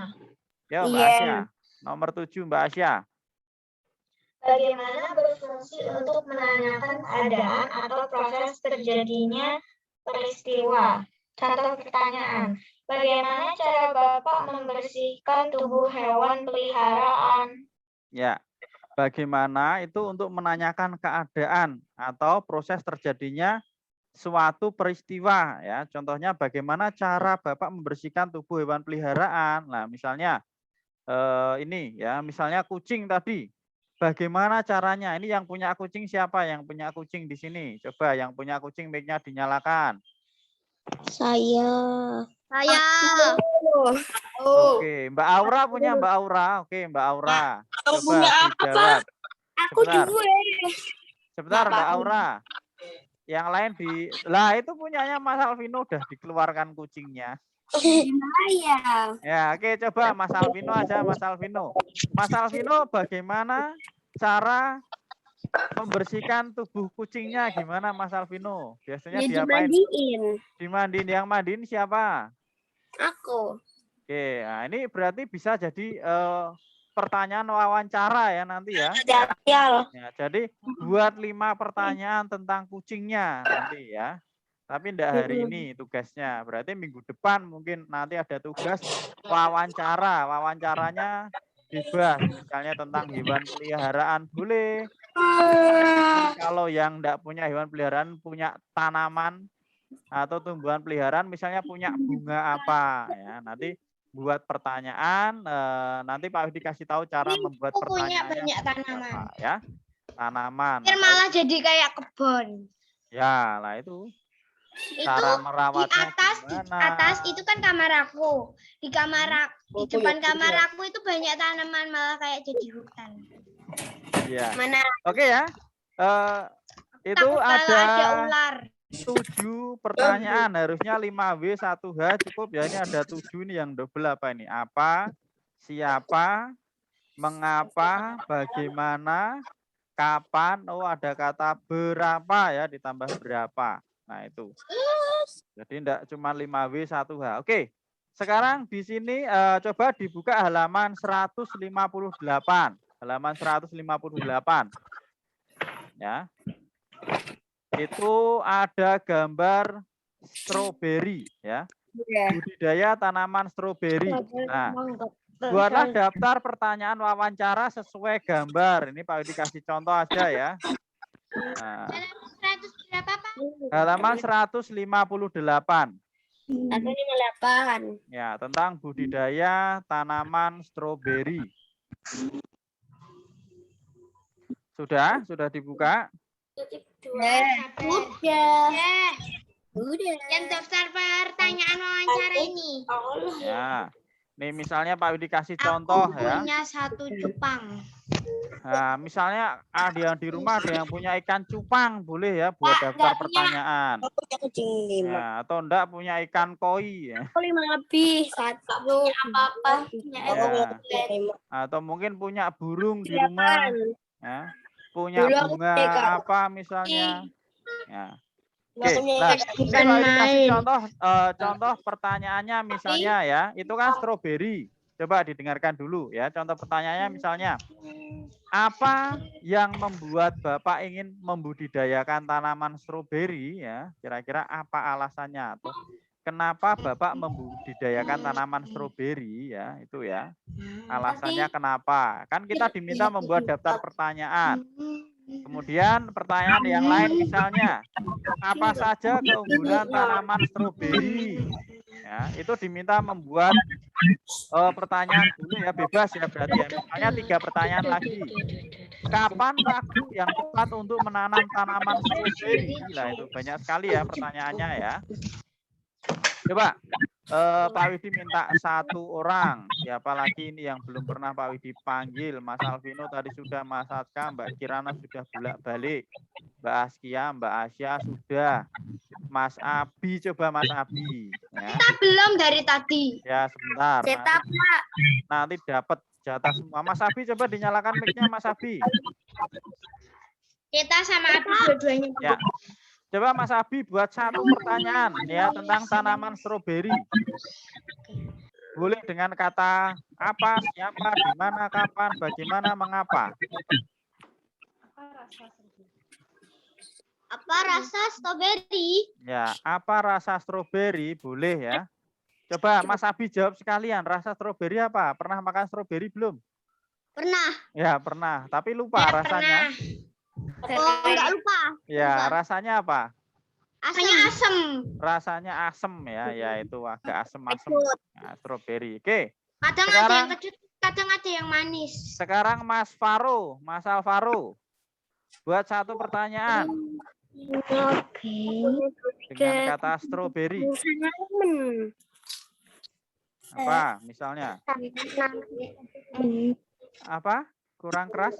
Ya, Mbak Iya. Asya. Nomor 7 Mbak Asya. Bagaimana berfungsi untuk menanyakan keadaan atau proses terjadinya peristiwa? Contoh pertanyaan, bagaimana cara Bapak membersihkan tubuh hewan peliharaan? Ya, bagaimana itu untuk menanyakan keadaan atau proses terjadinya suatu peristiwa ya. Contohnya bagaimana cara Bapak membersihkan tubuh hewan peliharaan. Nah, misalnya ini ya, misalnya kucing tadi. Bagaimana caranya? Ini yang punya kucing siapa? Yang punya kucing di sini. Coba yang punya kucing mic-nya dinyalakan. Saya. Oke, Mbak Aura punya Mbak Aura. Oke, Mbak Aura. Coba punya apa? dijawab. Aku Sebentar. dua. Sebentar Bapak. Mbak Aura. Yang lain lah itu punyanya Mas Alvino udah dikeluarkan kucingnya. Gimana ya? Ya, oke coba Mas Alvino aja Mas Alvino. Mas Alvino bagaimana cara membersihkan tubuh kucingnya gimana Mas Alvino? Biasanya Ya diapain? dimandiin. Dimandiin. Yang mandiin siapa? Aku. Oke, nah ini berarti bisa jadi pertanyaan wawancara ya nanti ya. Jatial. Ya, jadi buat 5 pertanyaan tentang kucingnya nanti ya. Tapi enggak hari ini tugasnya. Berarti minggu depan mungkin nanti ada tugas wawancara. Wawancaranya bebas. Misalnya tentang hewan peliharaan boleh. Kalau yang enggak punya hewan peliharaan, punya tanaman atau tumbuhan peliharaan, misalnya punya bunga apa ya. Nanti buat pertanyaan, nanti Pak Widi kasih tahu cara membuat Aku punya pertanyaannya banyak seperti tanaman. apa, ya. Tanaman. Biar malah jadi kayak kebun. Ya, lah itu. Itu Cara di merawatnya atas gimana? itu kan kamar aku. Di depan kamar aku itu banyak tanaman malah kayak jadi hutan. Ya. Mana? Oke ya. Itu Takut kalau ada ular. 7 pertanyaan, harusnya 5W 1H cukup ya. Ini ada 7 nih yang double apa ini? Apa, siapa, mengapa, bagaimana, kapan, oh ada kata berapa ya, ditambah berapa. Nah itu. Jadi enggak cuma 5W 1H. Oke. Sekarang di sini coba dibuka halaman 158. Halaman 158. Ya. Itu ada gambar stroberi ya. Budidaya tanaman stroberi. Nah, buatlah daftar pertanyaan wawancara sesuai gambar. Ini Pak Widi kasih contoh aja ya. Nah, 100 berapa, Pak? halaman 158. 158. Ya, tentang budidaya tanaman stroberi. Sudah dibuka? Udah. Yang daftar pertanyaan wawancara ini. Ya. Nih misalnya Pak Widi kasih contoh ya. Punya 1 cupang. Nah, misalnya ada yang di rumah ada yang punya ikan cupang, boleh ya buat daftar pertanyaan. Kucing 5. Ya, atau enggak punya ikan koi ya. 5 lebih. 1 apa-apa. Ya. Atau mungkin punya burung di rumah. Ya. Punya bunga apa misalnya. Ya. Oke, nah, ini Pak Widi kasih contoh pertanyaannya misalnya ya, itu kan stroberi. Coba didengarkan dulu ya, contoh pertanyaannya misalnya, apa yang membuat Bapak ingin membudidayakan tanaman stroberi ya, kira-kira apa alasannya atau kenapa Bapak membudidayakan tanaman stroberi ya, itu ya, alasannya kenapa, kan kita diminta membuat daftar pertanyaan. Kemudian pertanyaan yang lain misalnya, apa saja keunggulan tanaman stroberi? Ya, itu diminta membuat pertanyaan dulu ya, bebas ya berarti ya. Misalnya 3 pertanyaan lagi. Kapan waktu yang tepat untuk menanam tanaman stroberi? Gila, itu banyak sekali ya pertanyaannya ya. Coba Pak Widi minta 1 orang. Siapa lagi ini yang belum pernah Pak Widi panggil? Mas Alvino tadi sudah, Mas Atka, Mbak Kirana sudah bolak-balik. Mbak Askia, Mbak Asya sudah. Mas Abi, coba Mas Abi. Ya, Kita belum dari tadi. ya sebentar. Cetak, Pak. Nanti dapat jatah semua. Mas Abi, coba dinyalakan mic-nya Mas Abi. Kita sama Abi dua-duanya. Ya. Coba Mas Abi buat 1 pertanyaan ya tentang tanaman stroberi. Boleh dengan kata apa, siapa, di mana, kapan, bagaimana, mengapa. Apa rasa stroberi? Ya, apa rasa stroberi? Boleh ya. Coba Mas Abi jawab sekalian, rasa stroberi apa? Pernah makan stroberi belum? Pernah. Ya, pernah, tapi lupa rasanya. Oh, enggak lupa. Ya, rasanya apa? Rasanya asem. Rasanya asem ya, ya itu agak asem-asem. Nah, stroberi. Oke. Kadang ada Sekarang- yang kecut, kadang ada yang manis. Sekarang Mas Faro, Mas Alvaro. Buat 1 pertanyaan dengan kata stroberi. Apa misalnya? Apa? Kurang keras?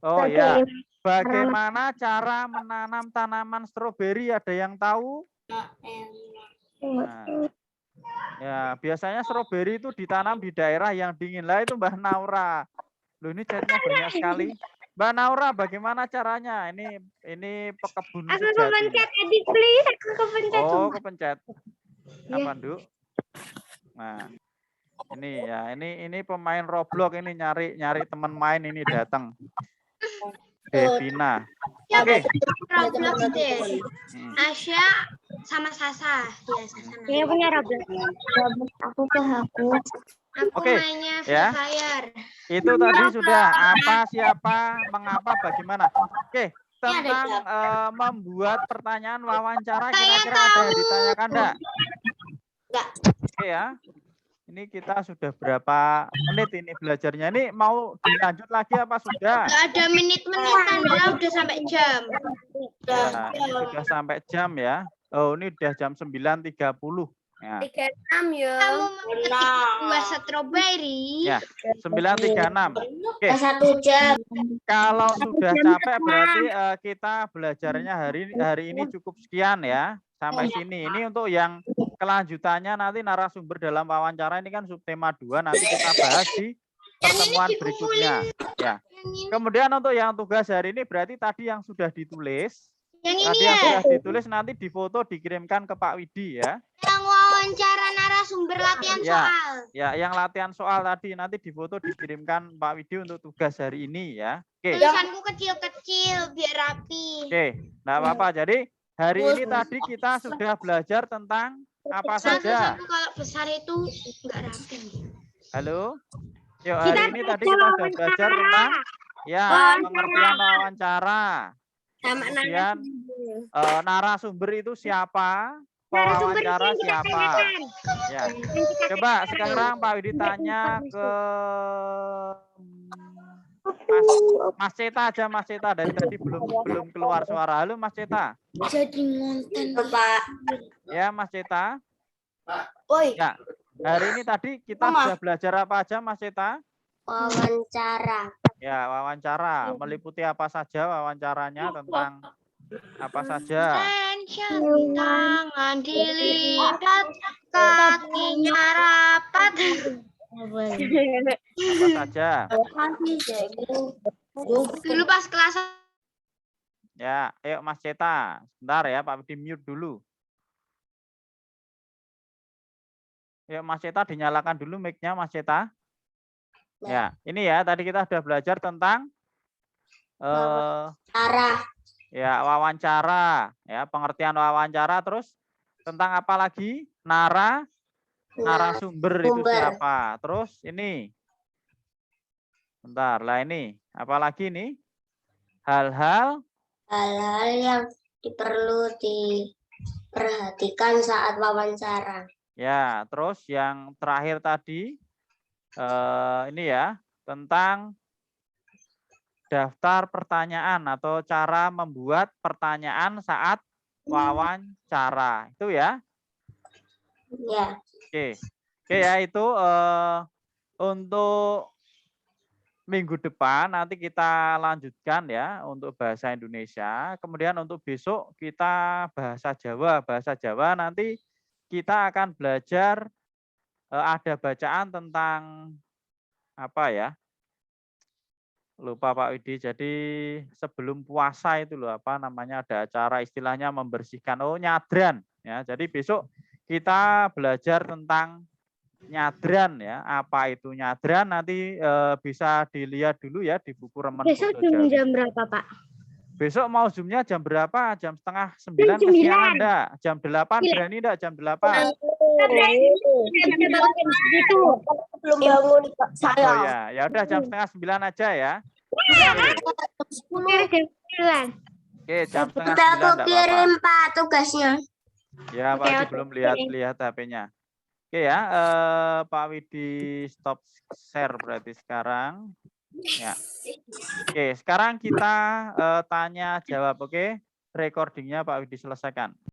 Oh ya. Bagaimana cara menanam tanaman stroberi? Ada yang tahu? Nah, ya, biasanya stroberi itu ditanam di daerah yang dingin. Lah itu Mbak Naura. Loh, ini chatnya banyak sekali. Mbak Naura, bagaimana caranya? Ini pekebun Aku sejati. kepencet edit please. Aku kepencet. Oh, kepencet. Apa, Nduk? Nah, ini ya, ini pemain Roblox ini nyari teman main ini datang. Devina. Oke. Roblox deh. Hmm. Asya sama Sasa. Ya, Sasa. Saya punya Roblox. Aku ke aku. Aku Oke, mainnya ya. Free Fire. Itu tadi sudah apa, siapa, mengapa, bagaimana. Oke, tentang membuat pertanyaan wawancara kira-kira ada yang ditanyakan enggak? Enggak. Oke ya. Ini kita sudah berapa menit ini belajarnya? Ini mau dilanjut lagi apa sudah? Enggak ada menit-menitan, udah sampai jam. Ya, ini sudah sampai jam ya. Oh, ini udah jam 9.30. Ya. 36 ya. Kamu mau ketik buah stroberi? Ya, 9.36. Oke. 1 jam. Kalau sudah capek berarti kita belajarnya hari ini cukup sekian ya. Sampai sini. Ini untuk yang kelanjutannya nanti narasumber dalam wawancara ini kan subtema 2 nanti kita bahas di pertemuan berikutnya. Ya. Kemudian untuk yang tugas hari ini berarti tadi yang sudah ditulis. Yang ini Tadi ya, yang sudah ditulis nanti difoto dikirimkan ke Pak Widi ya. yang wawancara narasumber latihan Ya. soal. Ya, yang latihan soal tadi nanti difoto dikirimkan Pak Widi untuk tugas hari ini ya. Oke. Tulisanku kecil-kecil biar rapi. Oke, enggak apa-apa. Jadi hari ini tadi kita sudah belajar tentang apa saja. Tulisanku kalau besar itu enggak rapi. Halo. Yuk, hari ini tadi kita sudah belajar tentang ya pengertian wawancara. Kemudian narasumber itu siapa? Pewawancara siapa? Ya. Coba sekarang Pak Widi tanya ke Mas Ceta aja, Mas Ceta dari tadi belum keluar suara. Halo Mas Ceta. Jadi ngonten, Pak. Ya Mas Ceta. Woi, Ya. Hari ini tadi kita sudah belajar apa aja Mas Ceta? wawancara. Ya, wawancara. Meliputi apa saja wawancaranya, tentang apa saja? Tension, tangan dilipat, kakinya rapat. Apa saja? Dulu pas kelas Ya, ayo Mas Ceta. Sebentar ya, Pak Widi mute dulu. Yuk Mas Ceta dinyalakan dulu mic-nya Mas Ceta. Ya, ini ya tadi kita sudah belajar tentang Arah. ya wawancara, ya pengertian wawancara, terus tentang apa lagi? Narasumber itu siapa? Terus ini. Bentar, lah ini. Apa lagi nih? Hal-hal Yang perlu diperhatikan saat wawancara. ya, terus yang terakhir tadi ini ya, tentang daftar pertanyaan atau cara membuat pertanyaan saat wawancara. Itu ya. Ya. Oke. Oke ya, itu untuk minggu depan nanti kita lanjutkan ya untuk bahasa Indonesia. Kemudian untuk besok kita bahasa Jawa. Bahasa Jawa nanti kita akan belajar ada bacaan tentang apa ya? Lupa Pak Widi. Jadi sebelum puasa itu loh apa namanya ada acara istilahnya membersihkan nyadran ya. Jadi besok kita belajar tentang nyadran ya. Apa itu nyadran nanti bisa dilihat dulu ya di buku Remen Besok Foto Jawi. jam berapa, Pak? Besok mau Zoom-nya jam berapa? Jam setengah 9 kesiangan enggak? Jam 8 berani enggak? Jam 8? Belum bangun Pak, Oh saya. ya udah jam setengah 9 aja ya. Oke, jam setengah 9 Udah aku enggak apa-apa. kirim Pak tugasnya. Ya, Pak Widi belum lihat HP-nya. Oke ya, Pak Widi stop share berarti sekarang. Ya. Oke, sekarang kita tanya jawab, oke? Recordingnya Pak Widi selesaikan.